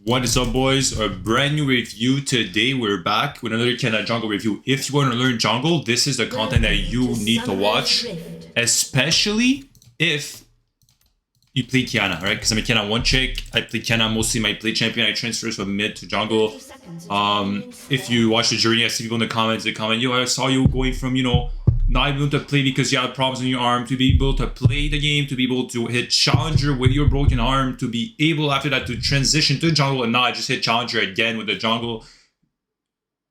What is up, boys? A brand new review today. We're back with another Qiyana jungle review. If you want to learn jungle, this is the content that you need to watch, especially if you play Qiyana, right? Because I'm a Qiyana one chick. I play Qiyana mostly my play champion. I transfer from mid to jungle. If you watch the journey, I see people in the comments. They comment, "Yo, I saw you going from not able to play because you had problems in your arm, to be able to play the game, to be able to hit challenger with your broken arm, to be able after that to transition to jungle, and now I just hit challenger again with the jungle,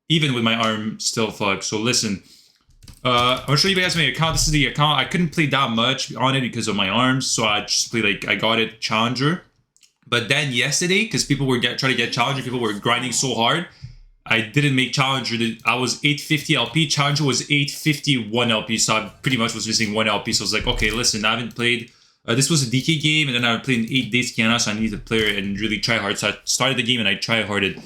even with my arm still fucked." So listen, I'm gonna show you guys my account. This is the account. I couldn't play that much on it because of my arms, so I just played like I got it challenger. But then yesterday, because people were trying to get challenger, people were grinding so hard, I didn't make challenger. I was 850 LP. Challenger was 851 LP, so I pretty much was missing 1 LP. So I was like, okay, listen, I haven't played. This was a DK game, and then I haven't played in 8 days Qiyana, so I need to play it and really try hard. So I started the game and I try-harded.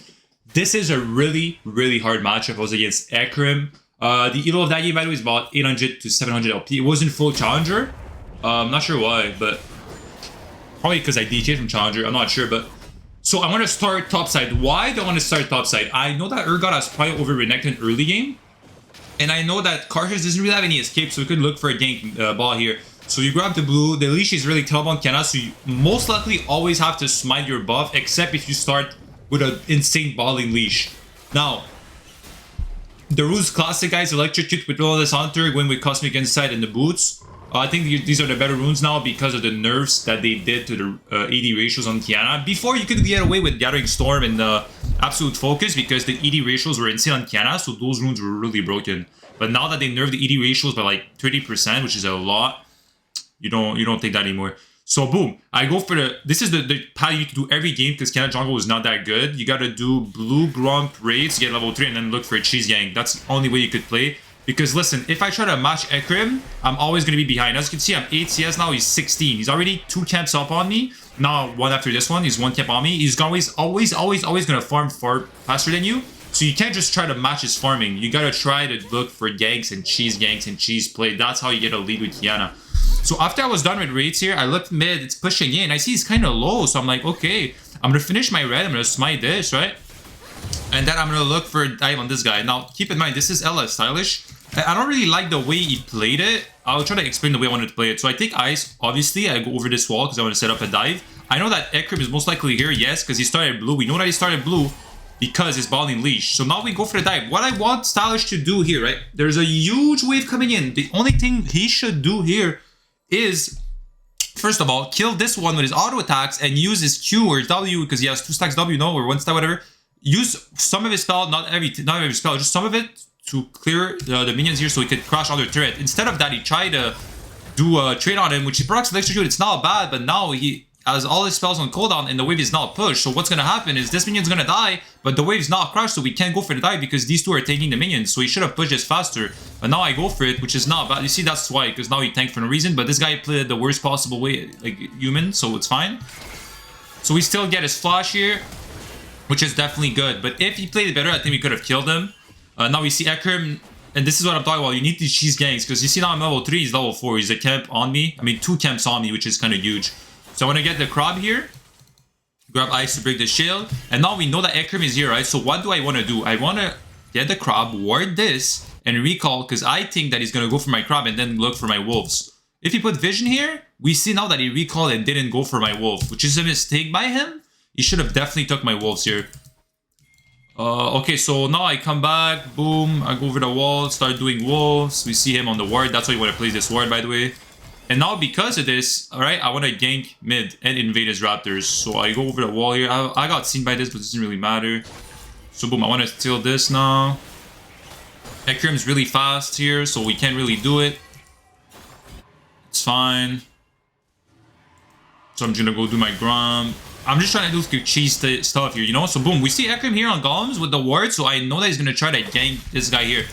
This is a really, really hard matchup. I was against Ekrim. The elo of that game, by the way, is about 800 to 700 LP. It wasn't full challenger. I'm not sure why, but probably because I DK'd from challenger. I'm not sure, but. So I want to start topside. Why do I want to start topside? I know that Urgot has probably over Renekton early game. And I know that Karthus doesn't really have any escape, so we could look for a gank ball here. So you grab the blue. The leash is really terrible on Qiyana, so you most likely always have to smite your buff, except if you start with an insane balling leash. Now, the rules classic, guys, electrocute with Lawless Hunter, going with Cosmic Insight and the boots. I think these are the better runes now because of the nerfs that they did to the AD ratios on Qiyana. Before, you could get away with Gathering Storm and Absolute Focus because the ED ratios were insane on Qiyana, so those runes were really broken. But now that they nerfed the ED ratios by like 30%, which is a lot, you don't take that anymore. So boom, I go for this is the path you need to do every game because Qiyana jungle is not that good. You gotta do blue grump raids, get level 3, and then look for a cheese gang. That's the only way you could play. Because listen, if I try to match Ekrim, I'm always going to be behind. As you can see, I'm 8 CS now, he's 16. He's already 2 camps up on me. Now, one after this one, he's 1 camp on me. He's always going to farm far faster than you. So you can't just try to match his farming. You got to try to look for ganks and cheese play. That's how you get a lead with Qiyana. So after I was done with raids here, I looked mid, it's pushing in. I see he's kind of low, so I'm like, okay, I'm going to finish my red, I'm going to smite this, right? And then I'm going to look for a dive on this guy. Now, keep in mind, this is LS Stylish. I don't really like the way he played it. I'll try to explain the way I wanted to play it. So I take ice, obviously. I go over this wall because I want to set up a dive. I know that Ekrim is most likely here, yes, because he started blue. We know that he started blue because he's balling leash. So now we go for the dive. What I want Stylish to do here, right? There's a huge wave coming in. The only thing he should do here is, first of all, kill this one with his auto attacks and use his Q or W because he has 2 stacks W, no, or 1 stack, whatever. Use some of his spell, not every spell, just some of it, to clear the minions here so he could crash other turret. Instead of that, he tried to do a trade on him, which he procs electrocute. It's not bad, but now he has all his spells on cooldown and the wave is not pushed. So what's going to happen is this minion's going to die, but the wave's not crashed, so we can't go for the dive because these two are taking the minions. So he should have pushed this faster, but now I go for it, which is not bad. You see, that's why, because now he tanked for no reason, but this guy played it the worst possible way, like human, so it's fine. So we still get his flash here, which is definitely good. But if he played it better, I think we could have killed him. Now we see Ekrim, and this is what I'm talking about. You need these cheese gangs, because you see now I'm level 3, he's level 4. He's a camp on me. I mean, 2 camps on me, which is kind of huge. So I want to get the crab here. Grab ice to break the shield. And now we know that Ekrim is here, right? So what do I want to do? I want to get the crab, ward this, and recall, because I think that he's going to go for my crab and then look for my wolves. If he put vision here, we see now that he recalled and didn't go for my wolf, which is a mistake by him. He should have definitely took my wolves here. Okay, so now I come back, boom, I go over the wall, start doing wolves. We see him on the ward. That's why you want to play this ward, by the way. And now because of this, alright, I want to gank mid and invade his raptors. So I go over the wall here. I got seen by this, but it doesn't really matter. So boom, I want to steal this now. Ekrim's really fast here, so we can't really do it. It's fine. So I'm just gonna go do my grump. I'm just trying to do cheese stuff here, you know? So boom, we see Ekrim here on golems with the ward, so I know that he's gonna try to gank this guy here.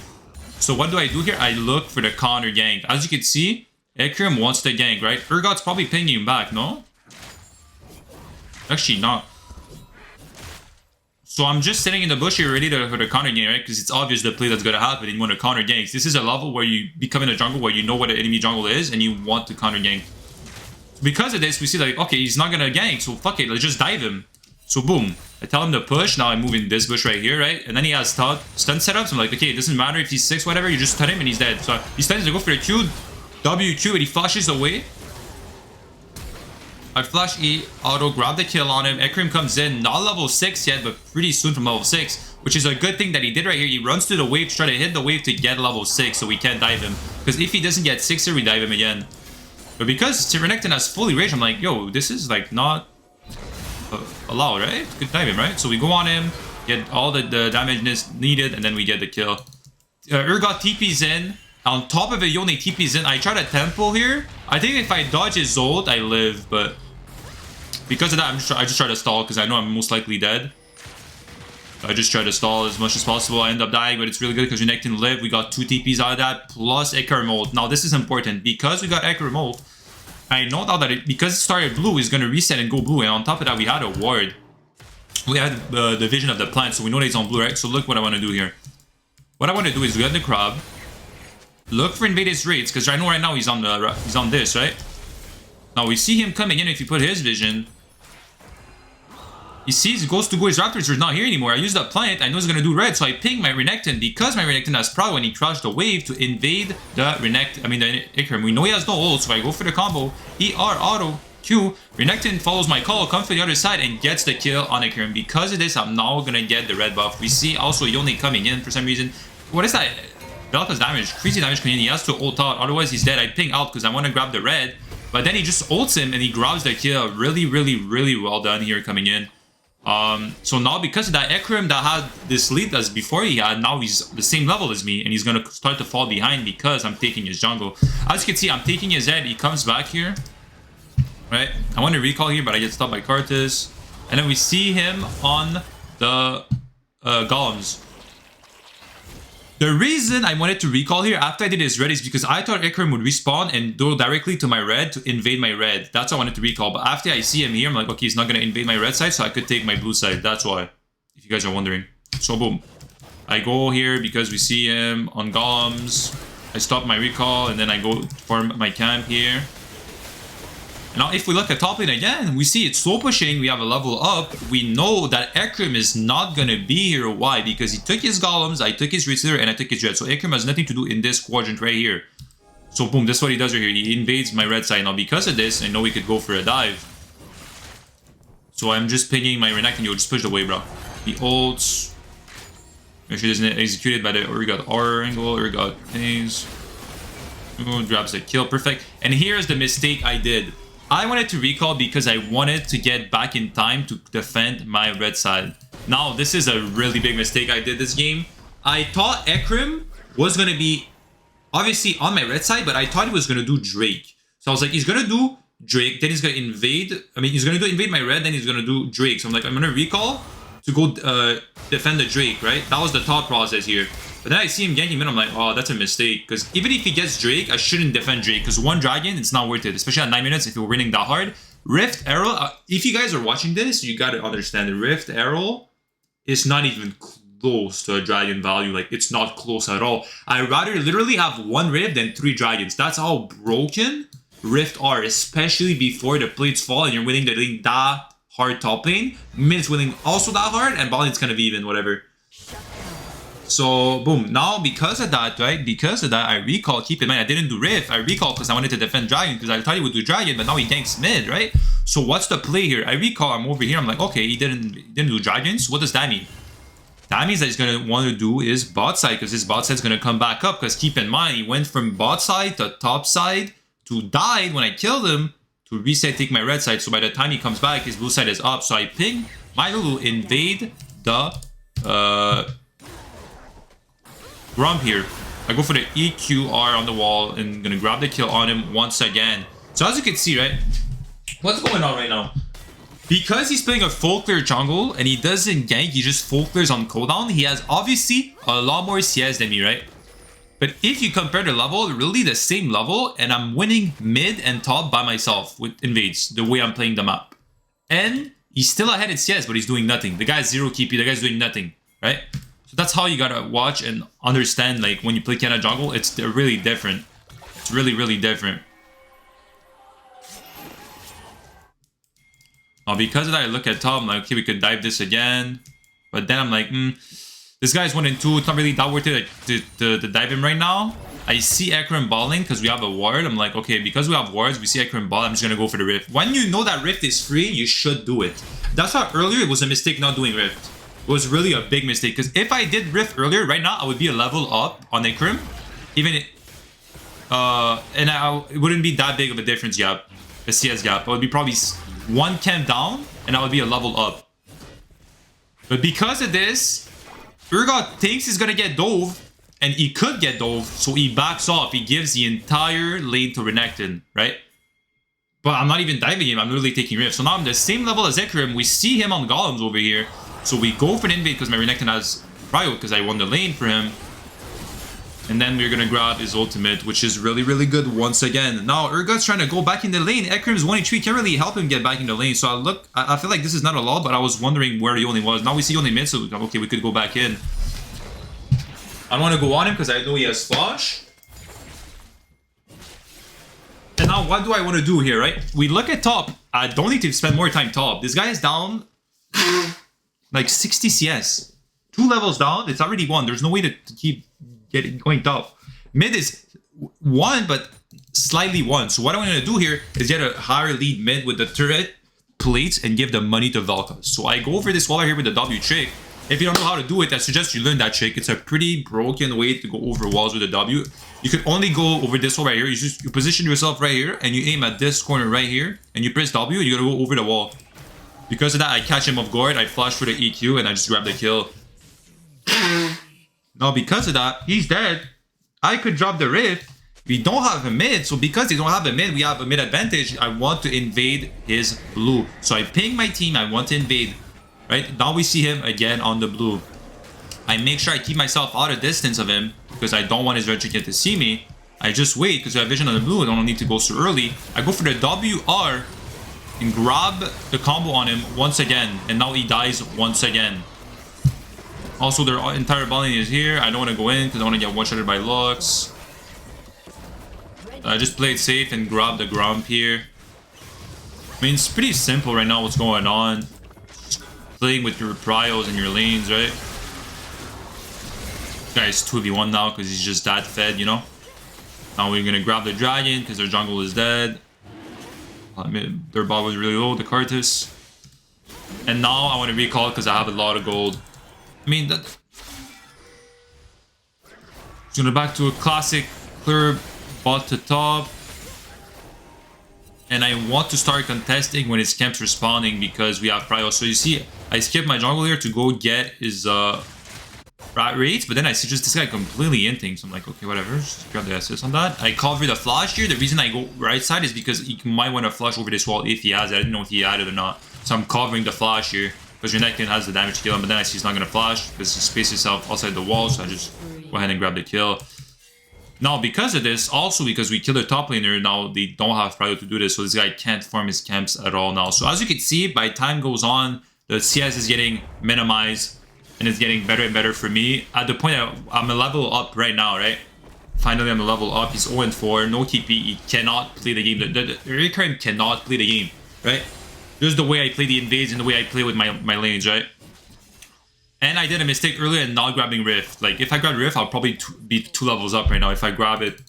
So what do I do here? I look for the counter gank. As you can see, Ekrim wants the gank, right? Urgot's probably pinging him back, no? Actually not. So I'm just sitting in the bush here ready for the counter gank, right? Because it's obvious the play that's gonna happen and you want to counter ganks. This is a level where you become in a jungle where you know what an enemy jungle is and you want to counter gank. Because of this, we see like, okay, he's not gonna gank, so fuck it, let's just dive him. So boom, I tell him to push. Now I move in this bush right here, right? And then he has stun setups. I'm like, okay, it doesn't matter if he's 6, whatever. You just stun him and he's dead. So he stuns to go for a Q, WQ, and he flashes away. I flash E, auto, grab the kill on him. Ekrim comes in, not level 6 yet, but pretty soon from level 6. Which is a good thing that he did right here. He runs to the wave to try to hit the wave to get level 6 so we can't dive him. Because if he doesn't get 6 here, we dive him again. But because Renekton has fully rage, I'm like, yo, this is like not allowed, right? Could dive him, right? So we go on him, get all the damage needed, and then we get the kill. Urgot TP's in. On top of it, Yone TP's in. I try to tempo here. I think if I dodge his ult, I live, but because of that, I just try to stall because I know I'm most likely dead. I just try to stall as much as possible. I end up dying, but it's really good because Renekton lived. We got 2 TPs out of that, plus Ekrim ult. Now, this is important. Because we got Ekrim ult, I know now that because it started blue, it's going to reset and go blue. And on top of that, we had a ward. We had the vision of the plant, so we know that it's on blue, right? So look what I want to do here. What I want to do is get the crab. Look for invaded raids, because I know right now he's on this, right? Now, we see him coming in if you put his vision. He sees, he goes to go his Raptors are not here anymore. I use that plant, I know he's gonna do red, so I ping my Renekton because my Renekton has Prow when he crashed the wave to invade the Ikram. We know he has no ult, so I go for the combo. ER auto Q. Renekton follows my call, comes to the other side and gets the kill on Ikram. Because of this, I'm now gonna get the red buff. We see also Yone coming in for some reason. What is that? Velka's damage, crazy damage coming in. He has to ult out, otherwise he's dead. I ping out because I want to grab the red, but then he just ults him and he grabs the kill. Really, really, really well done here coming in. So now because of that, Ekrim that had this lead as before he had, now he's the same level as me and he's gonna start to fall behind because I'm taking his jungle. As you can see, I'm taking his head. He comes back here, right? I want to recall here, but I get stopped by Karthus. And then we see him on the golems. The reason I wanted to recall here after I did his red is because I thought Ikram would respawn and go directly to my red to invade my red. That's why I wanted to recall. But after I see him here, I'm like, okay, he's not going to invade my red side, so I could take my blue side. That's why, if you guys are wondering. So boom. I go here because we see him on golems. I stop my recall and then I go form my camp here. Now, if we look at top lane again, we see it's slow pushing. We have a level up. We know that Ekrim is not going to be here. Why? Because he took his golems, I took his Resealer, and I took his red. So Ekrim has nothing to do in this quadrant right here. So boom, this is what he does right here. He invades my red side. Now, because of this, I know we could go for a dive. So I'm just pinging my Renekton. Yo, just push the way, bro. He ults. Make sure it isn't executed by the Urgot R angle. Urgot pings. Grabs the kill. Perfect. And here's the mistake I did. I wanted to recall because I wanted to get back in time to defend my red side. Now, this is a really big mistake I did this game. I thought Ekrim was going to be obviously on my red side, but I thought he was going to do Drake. So I was like, he's going to do Drake, then he's going to invade. I mean, he's going to invade my red, then he's going to do Drake. So I'm like, I'm going to recall to go defend the Drake, right? That was the thought process here. But then I see him ganking mid, I'm like, oh, that's a mistake. Because even if he gets Drake, I shouldn't defend Drake. Because one dragon, it's not worth it. Especially at 9 minutes if you're winning that hard. Rift Arrow, if you guys are watching this, you gotta understand the Rift Arrow is not even close to a dragon value. Like, it's not close at all. I'd rather literally have 1 Rift than 3 dragons. That's how broken Rift are. Especially before the plates fall and you're winning the lane that hard top lane. Mid's winning also that hard and bot lane's kind of even, whatever. So, boom. Now, because of that, right? Because of that, I recall. Keep in mind, I didn't do Rift. I recall because I wanted to defend Dragon because I thought he would do Dragon, but now he ganks mid, right? So, what's the play here? I recall. I'm over here. I'm like, okay, he didn't do Dragons. What does that mean? That means that he's going to want to do his bot side because his bot side is going to come back up because keep in mind, he went from bot side to top side to died when I killed him to reset, take my red side. So, by the time he comes back, his blue side is up. So, I ping my Lulu invade the Grump here. I go for the EQR on the wall and gonna grab the kill on him once again. So as you can see, right, what's going on right now? Because he's playing a full clear jungle and he doesn't gank, he just full clears on cooldown. He has obviously a lot more CS than me, right? But if you compare the level, really the same level, and I'm winning mid and top by myself with invades, the way I'm playing the map. And he's still ahead in CS, but he's doing nothing. The guy's 0 KP, the guy's doing nothing, right? So that's how you gotta watch and understand, like, when you play Qiyana jungle, it's really different. It's really, really different. Now, because of that, I look at top, I'm like, okay, we could dive this again. But then I'm like, this guy's 1 and 2. It's not really that worth it to dive him right now. I see Ekram balling because we have a ward. I'm like, okay, because we have wards, we see Ekram ball, I'm just going to go for the Rift. When you know that Rift is free, you should do it. That's why earlier it was a mistake not doing Rift. It was really a big mistake. Because if I did Rift earlier, right now, I would be a level up on Ekram. Even it, it wouldn't be that big of a difference gap, a CS gap. It would be probably 1 camp down, and I would be a level up. But because of this, Urgot thinks he's gonna get dove, and he could get dove, so he backs off. He gives the entire lane to Renekton, right? But I'm not even diving him, I'm literally taking Rift. So now I'm the same level as Ekram. We see him on Golems over here. So we go for an invade because my Renekton has Prio, because I won the lane for him. And then we're gonna grab his ultimate, which is really, really good once again. Now, Urgot's trying to go back in the lane. Ekram's 1 HP, can't really help him get back in the lane. So I feel like this is not a law, but I was wondering where Yone was. Now we see Yone mid, so okay, we could go back in. I don't want to go on him because I know he has flash. And now what do I want to do here, right? We look at top. I don't need to spend more time top. This guy is down like 60 CS. 2 levels down, it's already won. There's no way to keep going top. Mid is 1, but slightly 1. So what I want to do here is get a higher lead mid with the turret plates and give the money to Valka. So I go over this wall here with the W trick. If you don't know how to do it, I suggest you learn that trick. It's a pretty broken way to go over walls with a W. You could only go over this wall right here. You position yourself right here and you aim at this corner right here and you press W and you're gonna go over the wall. Because of that, I catch him off guard, I flash for the EQ and I just grab the kill. Now because of that, he's dead. I could drop the Rift. We don't have a mid, so because they don't have a mid, we have a mid advantage. I want to invade his blue. So I ping my team, I want to invade. Right, now we see him again on the blue. I make sure I keep myself out of distance of him because I don't want his red chicken to see me. I just wait because I have vision on the blue. I don't need to go so early. I go for the WR and grab the combo on him once again. And now he dies once again. Also, their entire bot lane is here. I don't want to go in because I want to get one-shotted by Lux. I just played safe and grabbed the Grump here. I mean, it's pretty simple right now what's going on. Playing with your prios and your lanes, right? This guy's 2v1 now because he's just that fed, you know? Now we're gonna grab the dragon because their jungle is dead. Their bot was really low, the Kartus. And now I want to recall because I have a lot of gold. I mean, that... It's gonna back to a classic clear bot to top. And I want to start contesting when his camps are spawning because we have prio. So you see, I skipped my jungle here to go get his rat rates, but then I see just this guy completely inting. So I'm like, okay, whatever, just grab the assist on that. I cover the flash here. The reason I go right side is because he might want to flash over this wall if he has it. I didn't know if he had it or not. So I'm covering the flash here because Renekton has the damage to kill him, but then I see he's not going to flash because he spaces himself outside the wall. So I just go ahead and grab the kill. Now, because of this, also because we killed their top laner, now they don't have prio to do this, so this guy can't farm his camps at all now. So as you can see, by time goes on, the CS is getting minimized, and it's getting better and better for me. At the point I'm a level up right now, right? Finally, I'm a level up. He's 0-4, no TP, he cannot play the game. The recurrent cannot play the game, right? Just the way I play the invades and the way I play with my lanes, right? And I did a mistake earlier in not grabbing Rift. Like, if I grab Rift, I'll probably be 2 levels up right now if I grab it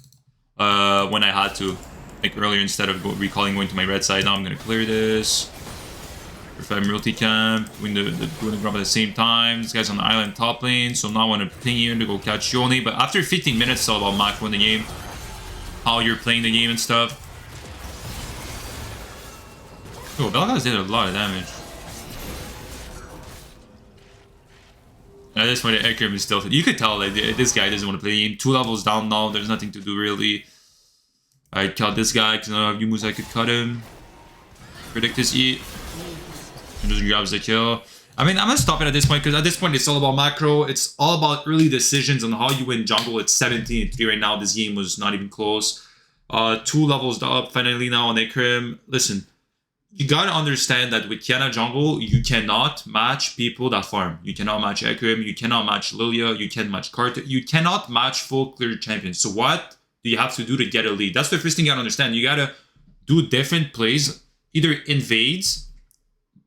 when I had to. Like, earlier instead of recalling going to my red side. Now I'm going to clear this. If I'm multi-camp, we're going to grab at the same time. This guy's on the island top lane, so now I want to ping here to go catch Yone. But after 15 minutes, it's all about macro in the game. How you're playing the game and stuff. Oh, Belgas did a lot of damage. At this point, Ekram is still... You could tell, like, this guy doesn't want to play the game. 2 levels down now. There's nothing to do, really. I cut this guy, because I don't have Yumus, I could cut him. Predict his E. And just grabs the kill. I mean, I'm going to stop it at this point, because at this point, it's all about macro. It's all about early decisions on how you win jungle. It's 17-3 right now. This game was not even close. 2 levels up, finally, now on Ekram. Listen. You gotta understand that with Qiyana jungle, you cannot match people that farm. You cannot match Ekram, you cannot match Lilia, you can't match Carter, you cannot match full clear champions. So what do you have to do to get a lead? That's the first thing you gotta understand. You gotta do different plays, either invades,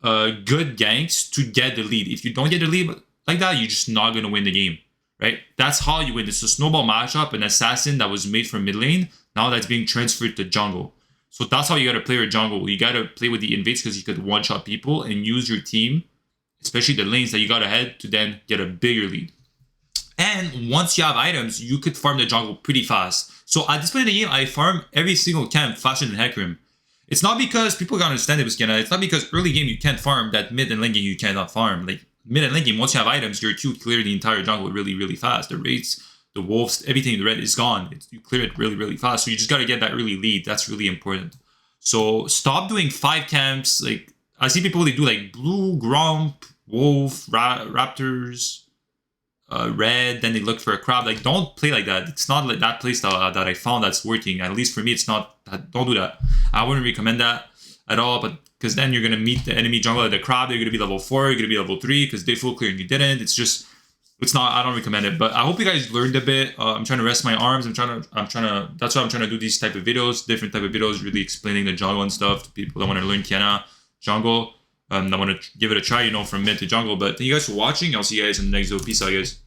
good ganks to get the lead. If you don't get the lead like that, you're just not going to win the game, right? That's how you win. It's a snowball matchup, an assassin that was made for mid lane, now that's being transferred to jungle. So that's how you got to play your jungle. You got to play with the invades because you could one-shot people and use your team, especially the lanes that you got ahead, to then get a bigger lead. And once you have items, you could farm the jungle pretty fast. So at this point in the game, I farm every single camp faster than Hecarim. It's not because people gotta understand it with Qiyana. It's not because early game you can't farm that mid and late game you cannot farm. Like mid and late game, once you have items, your Q clear the entire jungle really, really fast. The raids, the wolves, everything in the red is gone. You clear it really, really fast. So you just gotta get that early lead. That's really important. So stop doing 5 camps. Like I see people, they do like blue, grump, wolf, raptors, red, then they look for a crab. Like don't play like that. It's not like that playstyle that I found that's working. At least for me, it's not. Don't do that. I wouldn't recommend that at all, but because then you're gonna meet the enemy jungle at the crab. They're gonna be level 4, you're gonna be level 3 because they full clear and you didn't. It's not. I don't recommend it. But I hope you guys learned a bit. I'm trying to rest my arms. That's why I'm trying to do these type of videos, different type of videos, really explaining the jungle and stuff to people that want to learn Qiyana jungle. I want to give it a try, from mid to jungle. But thank you guys for watching. I'll see you guys in the next video. Peace out, guys.